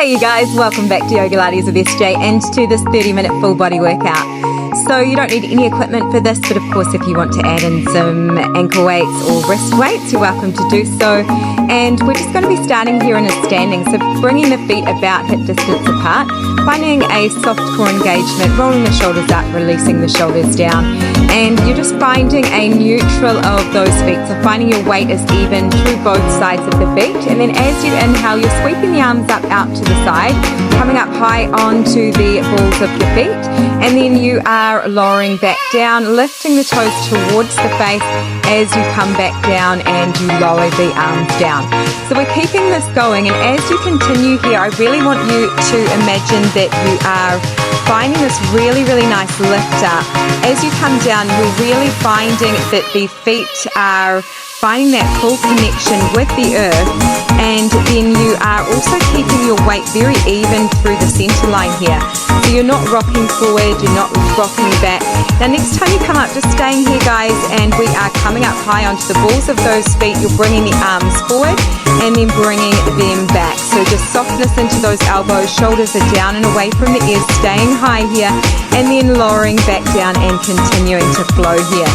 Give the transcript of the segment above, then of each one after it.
Hey you guys, welcome back to Yogalates with SJ and to this 30-minute full body workout. So you don't need any equipment for this, but of course if you want to add in some ankle weights or wrist weights, you're welcome to do so. And we're just going to be starting here in a standing, so bringing the feet about hip distance apart, finding a soft core engagement, rolling the shoulders up, releasing the shoulders down, and you're just finding a neutral of those feet, so finding your weight is even through both sides of the feet. And then as you inhale, you're sweeping the arms up out to the side, coming up high onto the balls of the feet, and then you are lowering back down, lifting the toes towards the face as you come back down and you lower the arms down. So we're keeping this going, and as you continue here, I really want you to imagine that you are finding this really nice lift up. As you come down, you're really finding that the feet are finding that full connection with the earth, and then you are also keeping your weight very even through the center line here. So you're not rocking forward, you're not rocking back. Now next time you come up, just staying here guys, and we are coming up high onto the balls of those feet. You're bringing the arms forward and then bringing them back. So just softness into those elbows, shoulders are down and away from the ears, staying high here, and then lowering back down and continuing to flow here.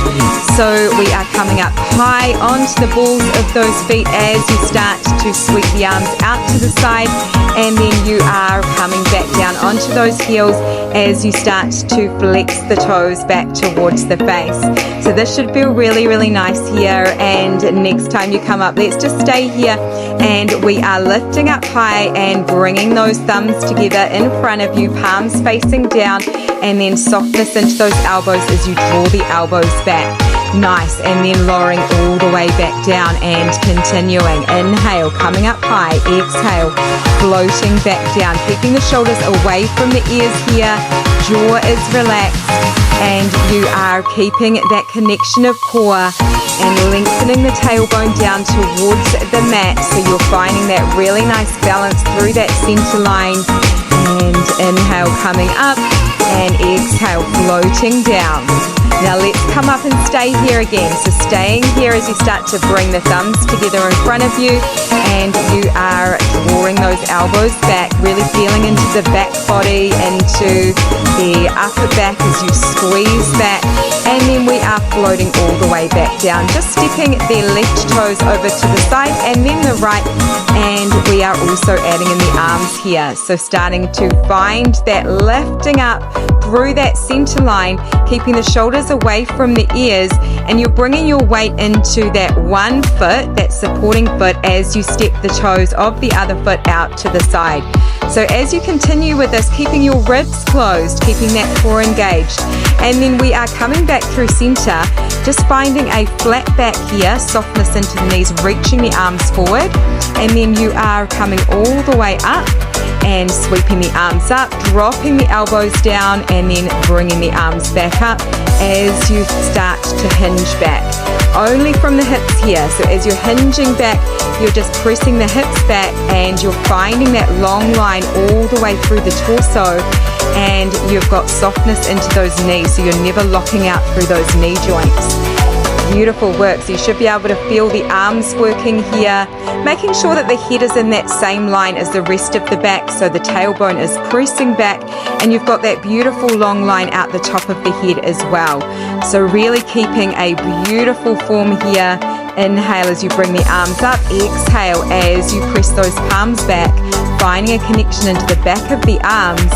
So we are coming up high onto the balls of those feet as you start to sweep the arms out to the side, and then you are coming back down onto those heels as you start to flex the toes back towards the face. So this should feel really nice here, and next time you come up, let's just stay here, and we are lifting up high and bringing those thumbs together in front of you, palms facing down, and then softness into those elbows as you draw the elbows back. Nice, and then lowering all the way back down and continuing. Inhale, coming up high, exhale, floating back down, keeping the shoulders away from the ears here, jaw is relaxed, and you are keeping that connection of core and lengthening the tailbone down towards the mat, so you're finding that really nice balance through that center line. And inhale, coming up, and exhale, floating down. Now let's come up and stay here again. So staying here as you start to bring the thumbs together in front of you, and you are drawing those elbows back, really feeling into the back body, into the upper back as you squeeze back, and then we are floating all the way back down, just stepping the left toes over to the side and then the right, and we are also adding in the arms here. So starting to find that lifting up through that center line, keeping the shoulders away from the ears, and you're bringing your weight into that one foot, that supporting foot, as you step the toes of the other foot out to the side. So as you continue with this, keeping your ribs closed, keeping that core engaged, and then we are coming back through center, just finding a flat back here, softness into the knees, reaching the arms forward, and then you are coming all the way up and sweeping the arms up, dropping the elbows down, and then bringing the arms back up as you start to hinge back. Only from the hips here. So as you're hinging back, you're just pressing the hips back, and you're finding that long line all the way through the torso, and you've got softness into those knees, so you're never locking out through those knee joints. Beautiful work. So you should be able to feel the arms working here, making sure that the head is in that same line as the rest of the back, so the tailbone is pressing back, and you've got that beautiful long line out the top of the head as well. So really keeping a beautiful form here. Inhale as you bring the arms up, exhale as you press those palms back, finding a connection into the back of the arms,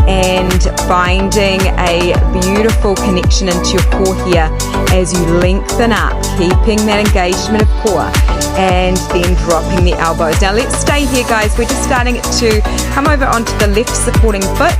and finding a beautiful connection into your core here as you lengthen up, keeping that engagement of core, and then dropping the elbows. Now let's stay here guys. We're just starting to come over onto the left supporting foot.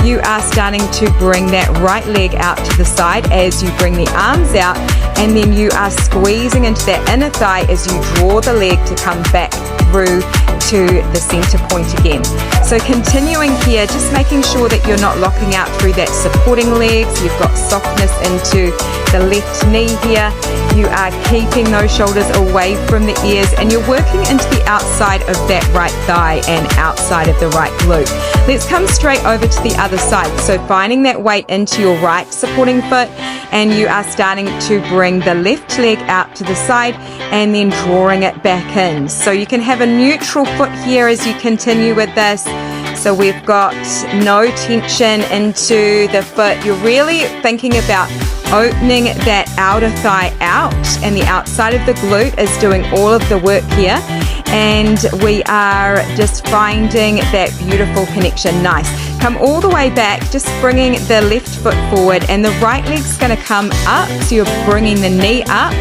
You are starting to bring that right leg out to the side as you bring the arms out, and then you are squeezing into that inner thigh as you draw the leg to come back through to the center point again. So continuing here, just making sure that you're not locking out through that supporting leg. So you've got softness into the left knee here. You are keeping those shoulders away from the ears, and you're working into the outside of that right thigh and outside of the right glute. Let's come straight over to the other side. So finding that weight into your right supporting foot, and you are starting to bring the left leg out to the side and then drawing it back in. So you can have a neutral foot here as you continue with this. So we've got no tension into the foot. You're really thinking about opening that outer thigh out, and the outside of the glute is doing all of the work here. And we are just finding that beautiful connection. Nice. Come all the way back, just bringing the left foot forward, and the right leg's going to come up. So you're bringing the knee up,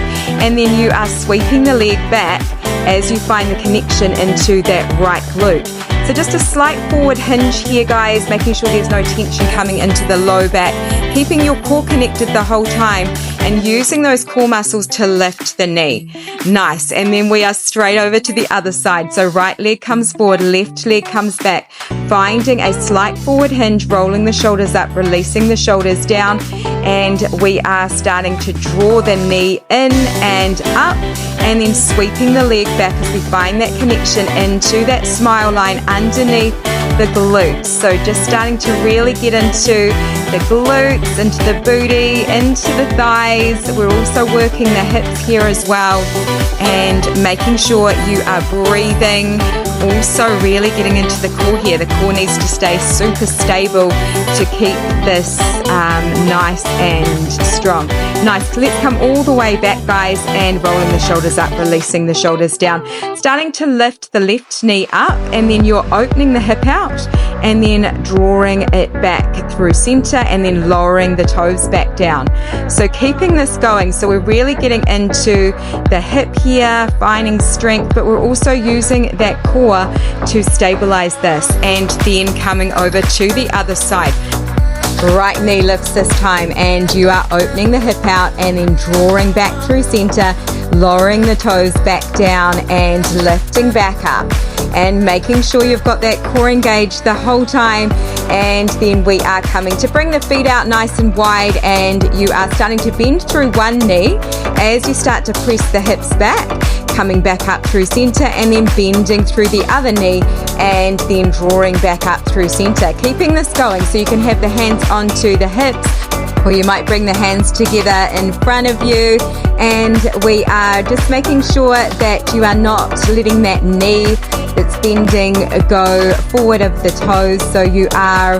and then you are sweeping the leg back as you find the connection into that right glute. So just a slight forward hinge here, guys, making sure there's no tension coming into the low back, keeping your core connected the whole time and using those core muscles to lift the knee. Nice. And then we are straight over to the other side. So right leg comes forward, left leg comes back, finding a slight forward hinge, rolling the shoulders up, releasing the shoulders down, and we are starting to draw the knee in and up, and then sweeping the leg back as we find that connection into that smile line underneath the glutes. So just starting to really get into the glutes, into the booty, into the thighs. We're also working the hips here as well, and making sure you are breathing. Also really getting into the core here. The core needs to stay super stable to keep this nice and strong. Nice. Let's come all the way back, guys, and rolling the shoulders up, releasing the shoulders down. Starting to lift the left knee up, and then you're opening the hip out, and then drawing it back through center, and then lowering the toes back down. So keeping this going. So we're really getting into the hip here, finding strength, but we're also using that core to stabilize this, and then coming over to the other side. Right knee lifts this time, and you are opening the hip out and then drawing back through center, lowering the toes back down and lifting back up, and making sure you've got that core engaged the whole time. And then we are coming to bring the feet out nice and wide, and you are starting to bend through one knee as you start to press the hips back, coming back up through center, and then bending through the other knee, and then drawing back up through center. Keeping this going, so you can have the hands onto the hips, or you might bring the hands together in front of you, and we are just making sure that you are not letting that knee that's bending go forward of the toes. So you are,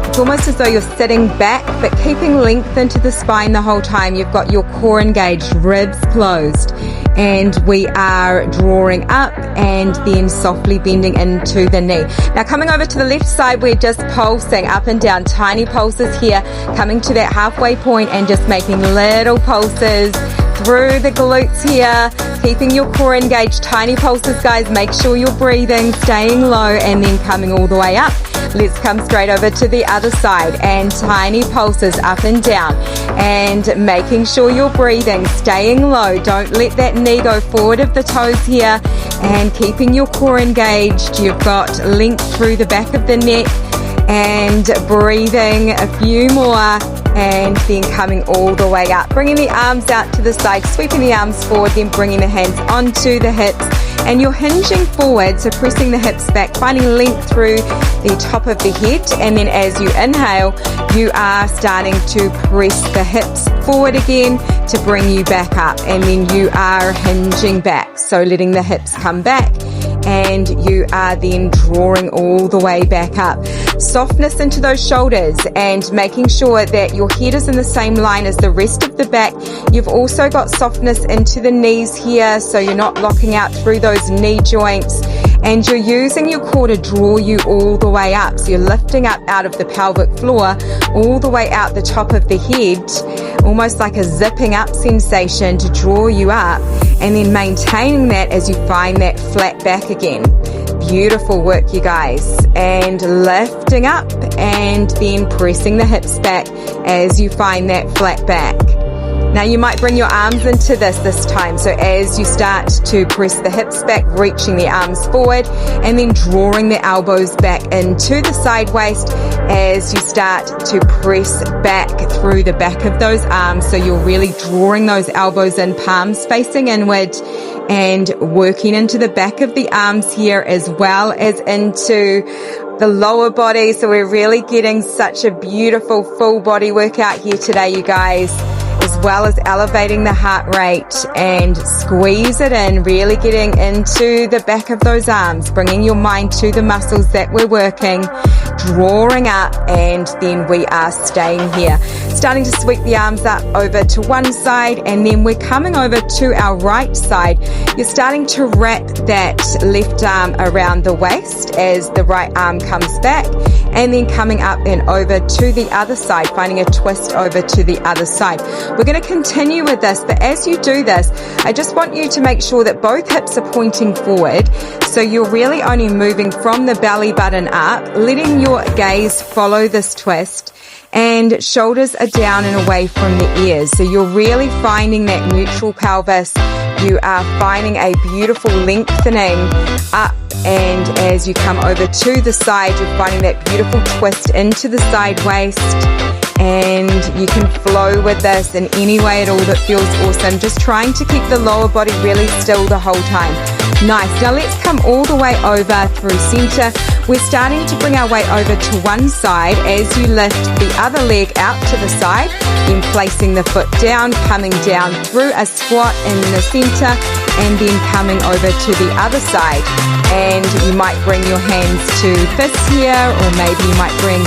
it's almost as though you're sitting back, but keeping length into the spine the whole time. You've got your core engaged, ribs closed, and we are drawing up and then softly bending into the knee. Now coming over to the left side, we're just pulsing up and down, tiny pulses here, coming to that halfway point and just making little pulses through the glutes here, keeping your core engaged, tiny pulses, guys. Make sure you're breathing, staying low, and then coming all the way up. Let's come straight over to the other side, and tiny pulses up and down, and making sure you're breathing, staying low. Don't let that knee go forward of the toes here, and keeping your core engaged. You've got length through the back of the neck, and breathing a few more, and then coming all the way up, bringing the arms out to the side, sweeping the arms forward, then bringing the hands onto the hips, and you're hinging forward, so pressing the hips back, finding length through the top of the head, and then as you inhale, you are starting to press the hips forward again to bring you back up, and then you are hinging back, so letting the hips come back, and you are then drawing all the way back up. Softness into those shoulders, and making sure that your head is in the same line as the rest of the back. You've also got softness into the knees here, so you're not locking out through those knee joints, and you're using your core to draw you all the way up. So you're lifting up out of the pelvic floor, all the way out the top of the head, almost like a zipping up sensation to draw you up, and then maintaining that as you find that flat back again. Beautiful work, you guys. And lifting up and then pressing the hips back as you find that flat back. Now you might bring your arms into this time. So as you start to press the hips back, reaching the arms forward, and then drawing the elbows back into the side waist as you start to press back through the back of those arms. So you're really drawing those elbows in, palms facing inward, and working into the back of the arms here as well as into the lower body. So we're really getting such a beautiful full body workout here today, you guys, as as well as elevating the heart rate, and squeeze it in, really getting into the back of those arms, bringing your mind to the muscles that we're working, drawing up, and then we are staying here. Starting to sweep the arms up over to one side, and then we're coming over to our right side. You're starting to wrap that left arm around the waist as the right arm comes back, and then coming up and over to the other side, finding a twist over to the other side. We're going to continue with this, but as you do this, I just want you to make sure that both hips are pointing forward. So you're really only moving from the belly button up, letting your gaze follow this twist, and shoulders are down and away from the ears. So you're really finding that neutral pelvis. You are finding a beautiful lengthening up, and as you come over to the side, you're finding that beautiful twist into the side waist, and you can flow with this in any way at all that feels awesome. Just trying to keep the lower body really still the whole time. Nice. Now let's come all the way over through center. We're starting to bring our weight over to one side as you lift the other leg out to the side, then placing the foot down, coming down through a squat in the center, and then coming over to the other side. And you might bring your hands to fists here, or maybe you might bring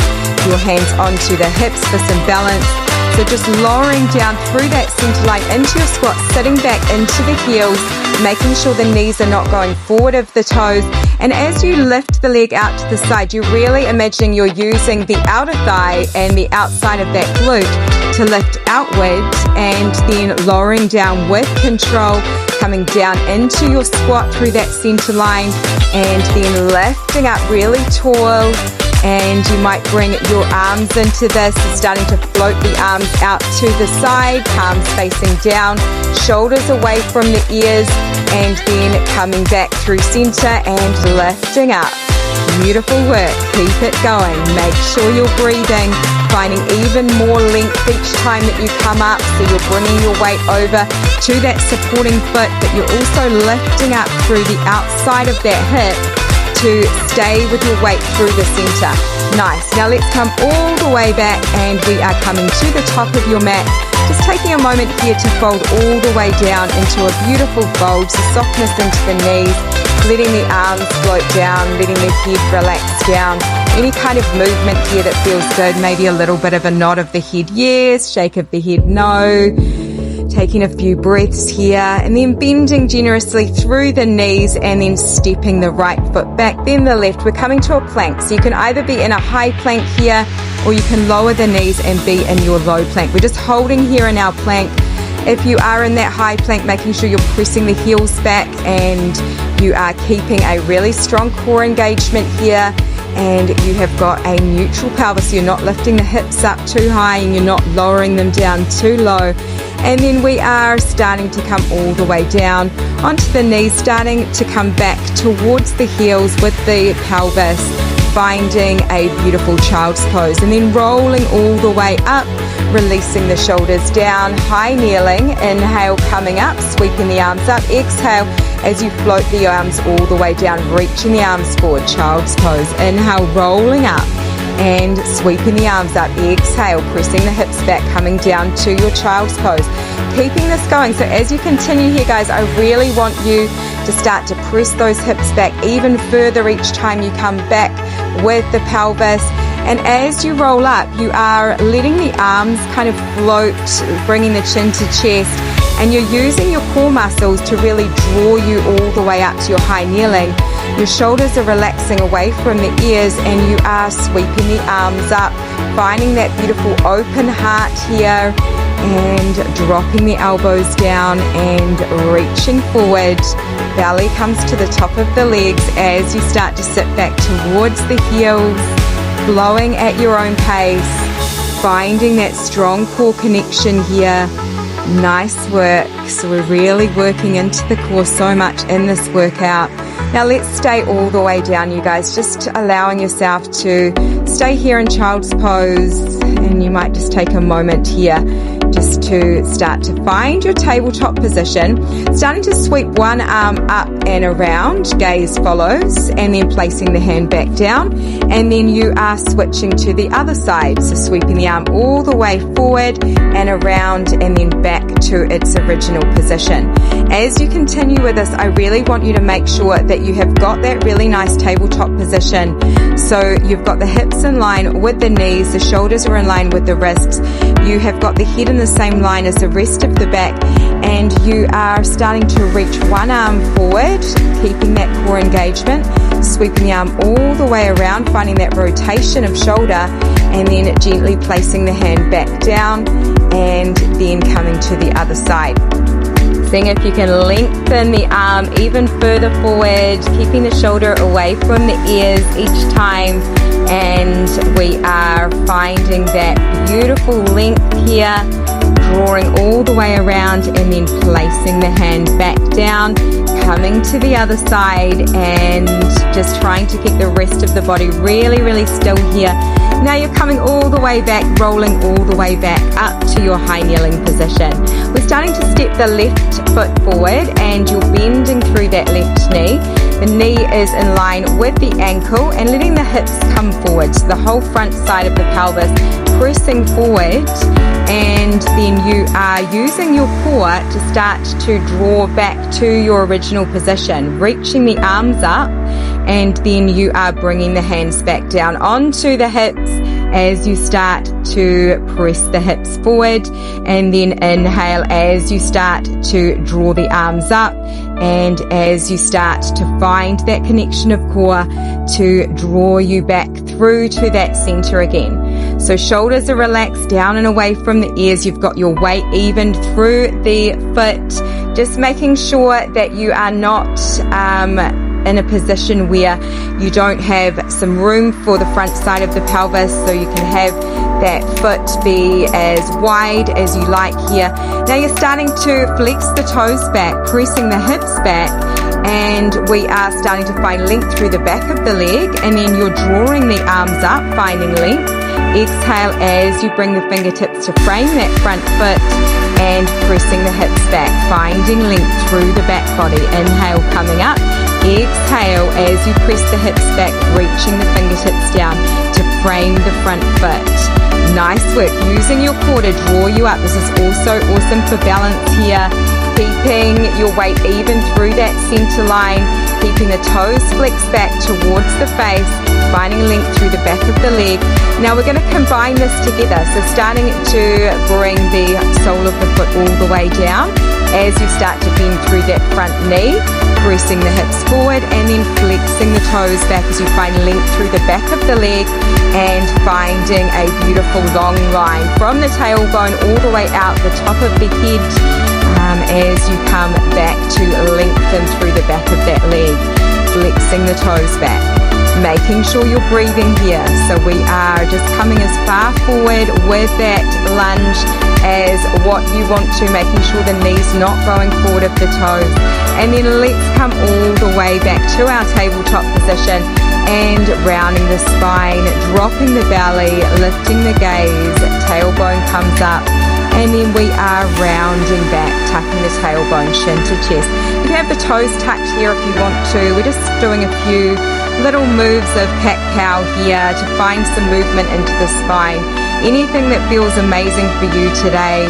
your hands onto the hips for some balance. So just lowering down through that center line into your squat, sitting back into the heels, making sure the knees are not going forward of the toes. And as you lift the leg out to the side, you're really imagining you're using the outer thigh and the outside of that glute to lift outwards, and then lowering down with control, coming down into your squat through that center line, and then lifting up really tall. And you might bring your arms into this, starting to float the arms out to the side, palms facing down, shoulders away from the ears, and then coming back through center and lifting up. Beautiful work. Keep it going. Make sure you're breathing, finding even more length each time that you come up. So you're bringing your weight over to that supporting foot, but you're also lifting up through the outside of that hip to stay with your weight through the center. Nice. Now let's come all the way back, and we are coming to the top of your mat. Just taking a moment here to fold all the way down into a beautiful fold, so softness into the knees, letting the arms float down, letting the head relax down. Any kind of movement here that feels good, maybe a little bit of a nod of the head yes, shake of the head no. Taking a few breaths here, and then bending generously through the knees, and then stepping the right foot back, then the left. We're coming to a plank, so you can either be in a high plank here, or you can lower the knees and be in your low plank. We're just holding here in our plank. If you are in that high plank, making sure you're pressing the heels back, and you are keeping a really strong core engagement here, and you have got a neutral pelvis, so you're not lifting the hips up too high and you're not lowering them down too low. And then we are starting to come all the way down onto the knees, starting to come back towards the heels with the pelvis, finding a beautiful child's pose, and then rolling all the way up, releasing the shoulders down, high kneeling, inhale, coming up, sweeping the arms up, exhale as you float the arms all the way down, reaching the arms forward, child's pose, inhale, rolling up, and sweeping the arms up, exhale, pressing the hips back, coming down to your child's pose. Keeping this going. So as you continue here, guys, I really want you to start to press those hips back even further each time you come back with the pelvis. And as you roll up, you are letting the arms kind of float, bringing the chin to chest, and you're using your core muscles to really draw you all the way up to your high kneeling. Your shoulders are relaxing away from the ears, and you are sweeping the arms up, finding that beautiful open heart here, and dropping the elbows down and reaching forward. Belly comes to the top of the legs as you start to sit back towards the heels, flowing at your own pace, finding that strong core connection here. Nice work. So we're really working into the core so much in this workout. Now let's stay all the way down, you guys, just allowing yourself to stay here in child's pose, and you might just take a moment here just to start to find your tabletop position, starting to sweep one arm up and around, gaze follows, and then placing the hand back down, and then you are switching to the other side, so sweeping the arm all the way forward and around and then back to its original position. As you continue with this, I really want you to make sure that you have got that really nice tabletop position. So you've got the hips in line with the knees, the shoulders are in line with the wrists, you have got the head in the same line as the rest of the back, and you are starting to reach one arm forward, keeping that core engagement, sweeping the arm all the way around, finding that rotation of shoulder, and then gently placing the hand back down and then coming to the other side. Seeing if you can lengthen the arm even further forward, keeping the shoulder away from the ears each time, and we are finding that beautiful length here, drawing all the way around and then placing the hand back down, coming to the other side and just trying to keep the rest of the body really, really still here. Now you're coming all the way back, rolling all the way back up to your high kneeling position. We're starting to step the left foot forward and you're bending through that left knee. The knee is in line with the ankle and letting the hips come forward. So the whole front side of the pelvis pressing forward, and then you are using your core to start to draw back to your original position, reaching the arms up, and then you are bringing the hands back down onto the hips as you start to press the hips forward, and then inhale as you start to draw the arms up, and as you start to find that connection of core to draw you back through to that center again. So shoulders are relaxed down and away from the ears. You've got your weight evened through the foot, just making sure that you are not in a position where you don't have some room for the front side of the pelvis, so you can have that foot be as wide as you like here. Now you're starting to flex the toes back, pressing the hips back, and we are starting to find length through the back of the leg, and then you're drawing the arms up, finding length. Exhale as you bring the fingertips to frame that front foot and pressing the hips back, finding length through the back body. Inhale, coming up. Exhale as you press the hips back, reaching the fingertips down to frame the front foot. Nice work, using your core to draw you up. This is also awesome for balance here. Keeping your weight even through that center line, keeping the toes flexed back towards the face, finding length through the back of the leg. Now we're going to combine this together. So starting to bring the sole of the foot all the way down as you start to bend through that front knee, pressing the hips forward and then flexing the toes back as you find length through the back of the leg, and finding a beautiful long line from the tailbone all the way out the top of the head, as you come back to lengthen through the back of that leg, flexing the toes back, making sure you're breathing here. So we are just coming as far forward with that lunge as what you want to, making sure the knee's not going forward of the toes. And then let's come all the way back to our tabletop position and rounding the spine, dropping the belly, lifting the gaze, tailbone comes up, and then we are rounding back, tucking the tailbone, shin to chest. You can have the toes tucked here if you want to. We're just doing a few little moves of cat-cow here to find some movement into the spine. Anything that feels amazing for you today.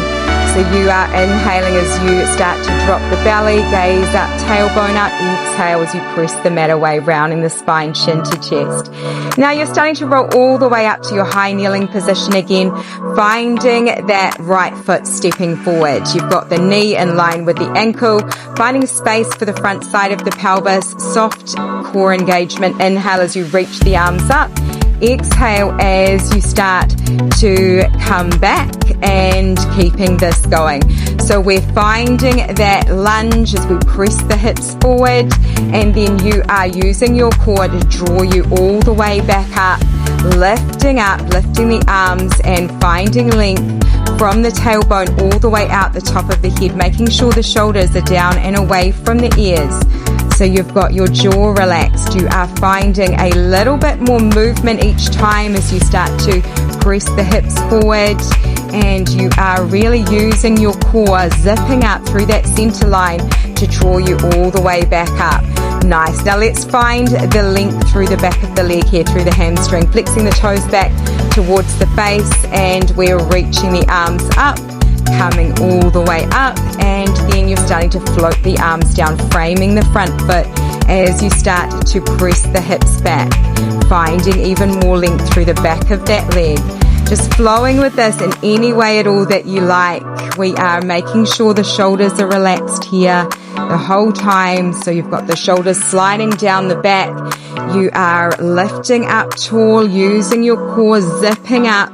So you are inhaling as you start to drop the belly, gaze up, tailbone up, exhale as you press the mat away, rounding the spine, shin to chest. Now you're starting to roll all the way up to your high kneeling position again, finding that right foot stepping forward. You've got the knee in line with the ankle, finding space for the front side of the pelvis, soft core engagement. Inhale as you reach the arms up. Exhale as you start to come back and keeping this going. So we're finding that lunge as we press the hips forward, and then you are using your core to draw you all the way back up, lifting the arms and finding length from the tailbone all the way out the top of the head, making sure the shoulders are down and away from the ears. So you've got your jaw relaxed. You are finding a little bit more movement each time as you start to press the hips forward and you are really using your core, zipping up through that center line to draw you all the way back up. Nice. Now let's find the length through the back of the leg here, through the hamstring, flexing the toes back towards the face, and we're reaching the arms up, coming all the way up, and then you're starting to float the arms down, framing the front foot as you start to press the hips back, finding even more length through the back of that leg. Just flowing with this in any way at all that you like. We are making sure the shoulders are relaxed here the whole time. So you've got the shoulders sliding down the back. You are lifting up tall, using your core, zipping up.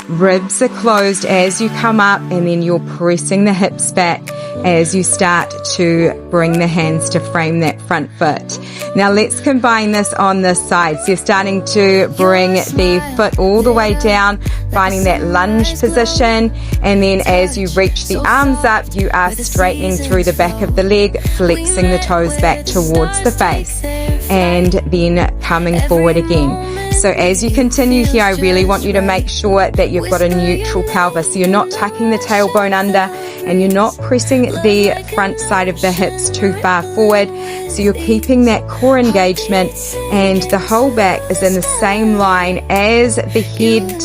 Ribs are closed as you come up, and then you're pressing the hips back as you start to bring the hands to frame that front foot. Now let's combine this on this side. So you're starting to bring the foot all the way down, finding that lunge position, and then as you reach the arms up, you are straightening through the back of the leg, flexing the toes back towards the face, and then coming forward again. So as you continue here, I really want you to make sure that you've got a neutral pelvis. So you're not tucking the tailbone under, and you're not pressing the front side of the hips too far forward. So you're keeping that core engagement, and the whole back is in the same line as the head.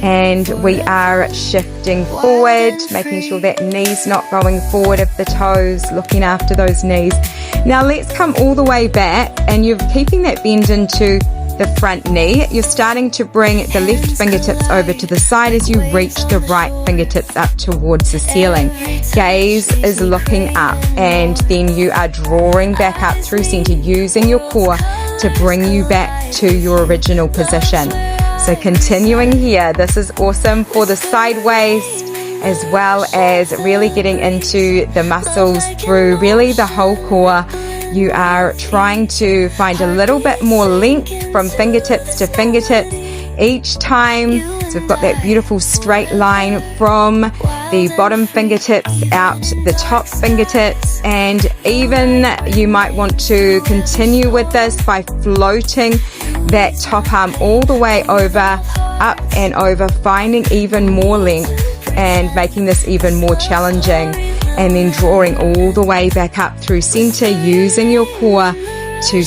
And we are shifting forward, making sure that knee's not going forward of the toes, looking after those knees. Now let's come all the way back, and you're keeping that bend into the front knee. You're starting to bring the left fingertips over to the side as you reach the right fingertips up towards the ceiling. Gaze is looking up, and then you are drawing back up through center, using your core to bring you back to your original position. So continuing here, this is awesome for the side waist, as well as really getting into the muscles through really the whole core. You are trying to find a little bit more length from fingertips to fingertips each time. So we've got that beautiful straight line from the bottom fingertips out the top fingertips, and even you might want to continue with this by floating that top arm all the way over, up and over, finding even more length and making this even more challenging, and then drawing all the way back up through center, using your core to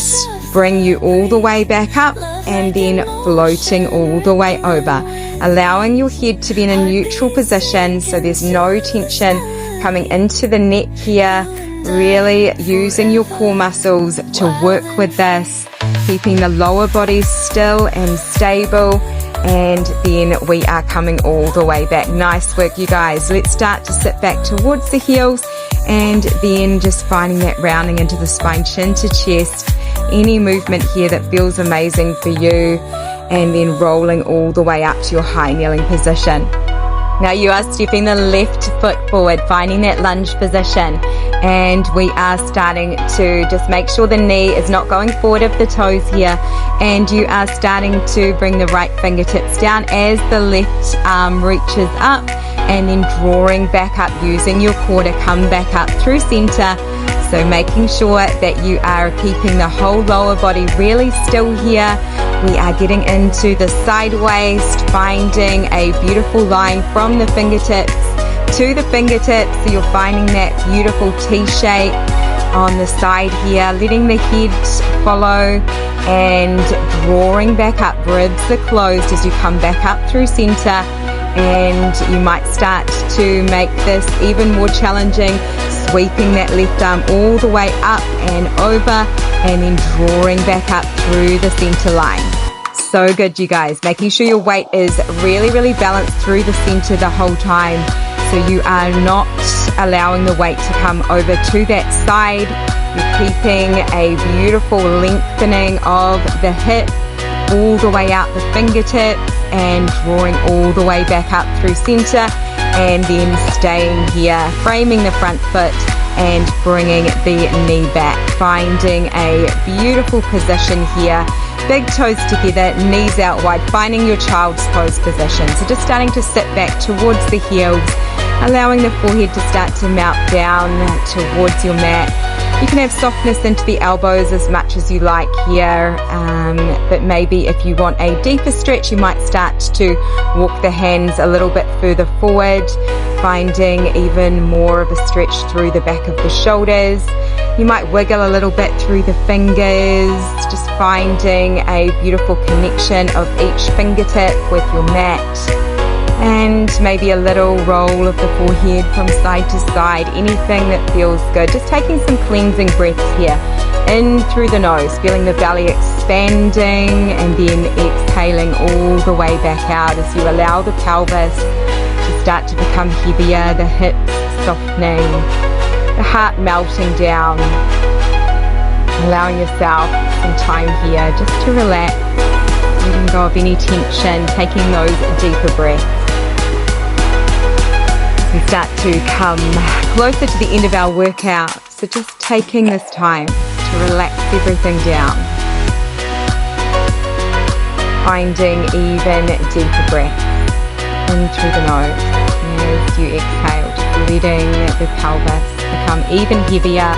bring you all the way back up, and then floating all the way over, allowing your head to be in a neutral position so there's no tension coming into the neck here. Really using your core muscles to work with this, keeping the lower body still and stable, and then we are coming all the way back. Nice work, you guys. Let's start to sit back towards the heels, and then just finding that rounding into the spine, chin to chest. Any movement here that feels amazing for you, and then rolling all the way up to your high kneeling position. Now you are stepping the left foot forward, finding that lunge position, and we are starting to just make sure the knee is not going forward of the toes here, and you are starting to bring the right fingertips down as the left arm reaches up, and then drawing back up, using your core to come back up through center. So making sure that you are keeping the whole lower body really still here. We are getting into the side waist, finding a beautiful line from the fingertips to the fingertips. So you're finding that beautiful T shape on the side here, letting the head follow and drawing back up. Ribs are closed as you come back up through center, and you might start to make this even more challenging, sweeping that left arm all the way up and over, and then drawing back up through the center line. So good, you guys. Making sure your weight is really, really balanced through the center the whole time, so you are not allowing the weight to come over to that side. You're keeping a beautiful lengthening of the hip all the way out the fingertips, and drawing all the way back up through center, and then staying here, framing the front foot and bringing the knee back, finding a beautiful position here. Big toes together, knees out wide, finding your child's pose position. So just starting to sit back towards the heels, allowing the forehead to start to mount down towards your mat, You can have softness into the elbows as much as you like here, but maybe if you want a deeper stretch, you might start to walk the hands a little bit further forward, finding even more of a stretch through the back of the shoulders. You might wiggle a little bit through the fingers, just finding a beautiful connection of each fingertip with your mat. And maybe a little roll of the forehead from side to side, anything that feels good. Just taking some cleansing breaths here. In through the nose, feeling the belly expanding, and then exhaling all the way back out as you allow the pelvis to start to become heavier, the hips softening, the heart melting down. Allowing yourself some time here just to relax, letting go of any tension, taking those deeper breaths. We start to come closer to the end of our workout, so just taking this time to relax everything down, finding even deeper breaths in through the nose as you exhale, just letting the pelvis become even heavier.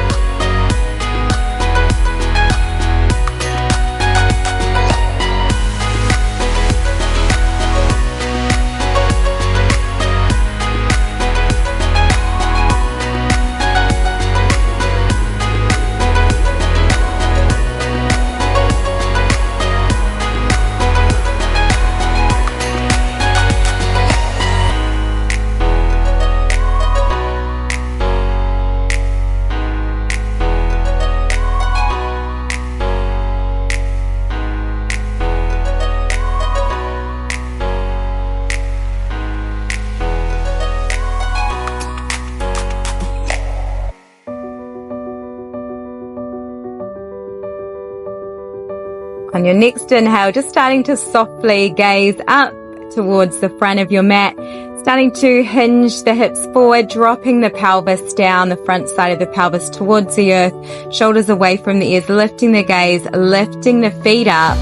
On your next inhale, just starting to softly gaze up towards the front of your mat, starting to hinge the hips forward, dropping the pelvis down, the front side of the pelvis towards the earth, shoulders away from the ears, lifting the gaze, lifting the feet up,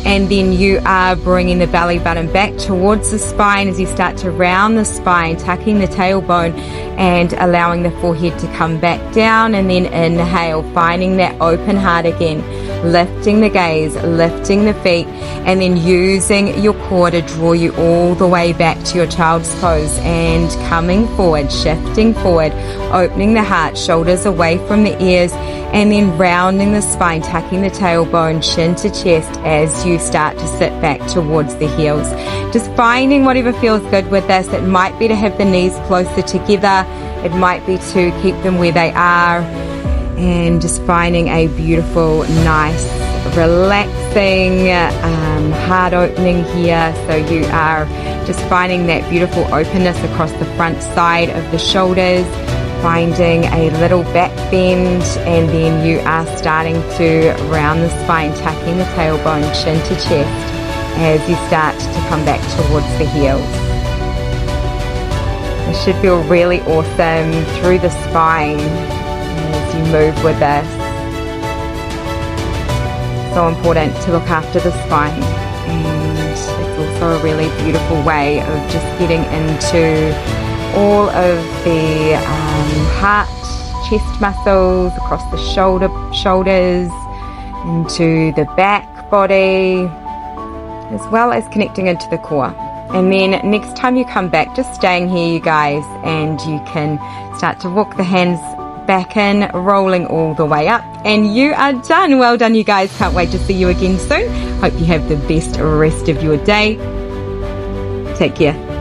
and then you are bringing the belly button back towards the spine as you start to round the spine, tucking the tailbone and allowing the forehead to come back down, and then inhale, finding that open heart again. Lifting the gaze, lifting the feet, and then using your core to draw you all the way back to your child's pose and coming forward, shifting forward, opening the heart, shoulders away from the ears, and then rounding the spine, tucking the tailbone, chin to chest as you start to sit back towards the heels. Just finding whatever feels good with this. It might be to have the knees closer together. It might be to keep them where they are. And just finding a beautiful, nice, relaxing heart opening here. So you are just finding that beautiful openness across the front side of the shoulders, finding a little back bend, and then you are starting to round the spine, tucking the tailbone, chin to chest as you start to come back towards the heels. It should feel really awesome through the spine as you move with this. So important to look after the spine, and it's also a really beautiful way of just getting into all of the heart, chest muscles across the shoulders, into the back body, as well as connecting into the core. And then next time you come back, just staying here, you guys, and you can start to walk the hands back in, rolling all the way up, and you are done. Well done, you guys. Can't wait to see you again soon. Hope you have the best rest of your day. Take care.